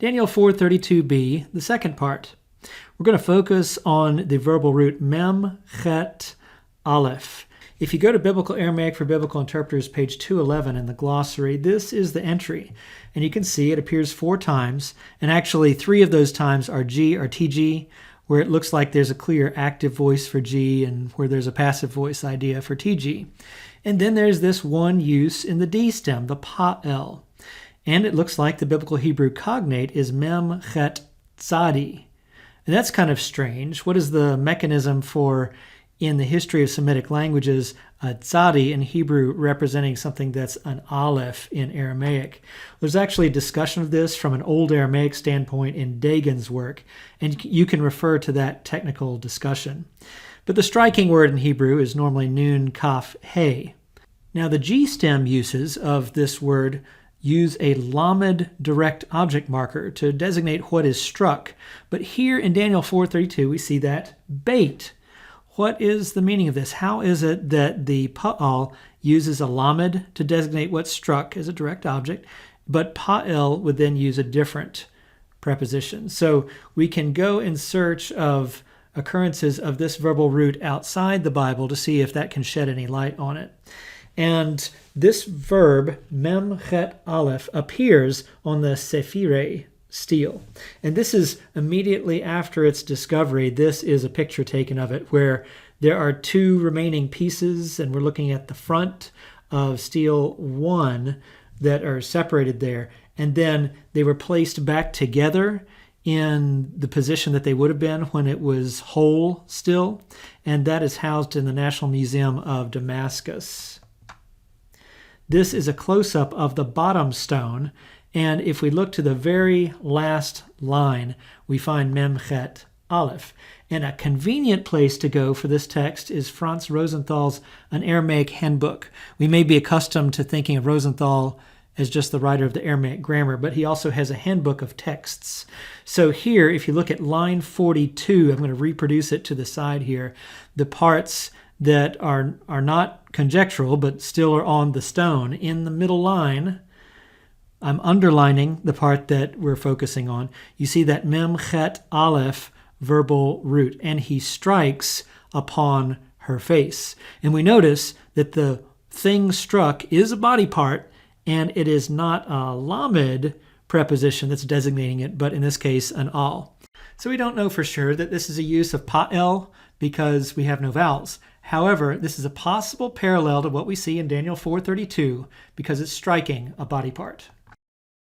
Daniel 4:32b, the second part. We're going to focus on the verbal root mem, chet, aleph. If you go to Biblical Aramaic for Biblical Interpreters, page 211 in the glossary, this is the entry. And you can see it appears 4 times, and actually 3 of those times are G or TG, where it looks like there's a clear active voice for G and where there's a passive voice idea for TG. And then there's this one use in the D stem, the pa'el. And it looks like the biblical Hebrew cognate is mem, chet, tzadi. And that's kind of strange. What is the mechanism for, in the history of Semitic languages, a tzadi in Hebrew representing something that's an aleph in Aramaic? There's actually a discussion of this from an old Aramaic standpoint in Dagon's work, and you can refer to that technical discussion. But the striking word in Hebrew is normally nun, kaf, he. Now the G stem uses of this word use a lamed direct object marker to designate what is struck. But here in Daniel 4:32, we see that bait. What is the meaning of this? How is it that the pa'al uses a lamed to designate what's struck as a direct object, but pa'el would then use a different preposition? So we can go in search of occurrences of this verbal root outside the Bible to see if that can shed any light on it. And this verb, mem, chet, aleph, appears on the sephire stele. And this is immediately after its discovery. This is a picture taken of it where there are 2 remaining pieces, and we're looking at the front of stele 1 that are separated there. And then they were placed back together in the position that they would have been when it was whole still. And that is housed in the National Museum of Damascus. This is a close-up of the bottom stone, and if we look to the very last line, we find mem, chet, aleph. And a convenient place to go for this text is Franz Rosenthal's An Aramaic Handbook. We may be accustomed to thinking of Rosenthal as just the writer of the Aramaic grammar, but he also has a handbook of texts. So here, if you look at line 42, I'm going to reproduce it to the side here, the parts that are not conjectural, but still are on the stone. In the middle line, I'm underlining the part that we're focusing on. You see that mem, chet, aleph verbal root, and he strikes upon her face. And we notice that the thing struck is a body part, and it is not a lamed preposition that's designating it, but in this case, an al. So we don't know for sure that this is a use of pa'el because we have no vowels. However, this is a possible parallel to what we see in Daniel 4:32 because it's striking a body part.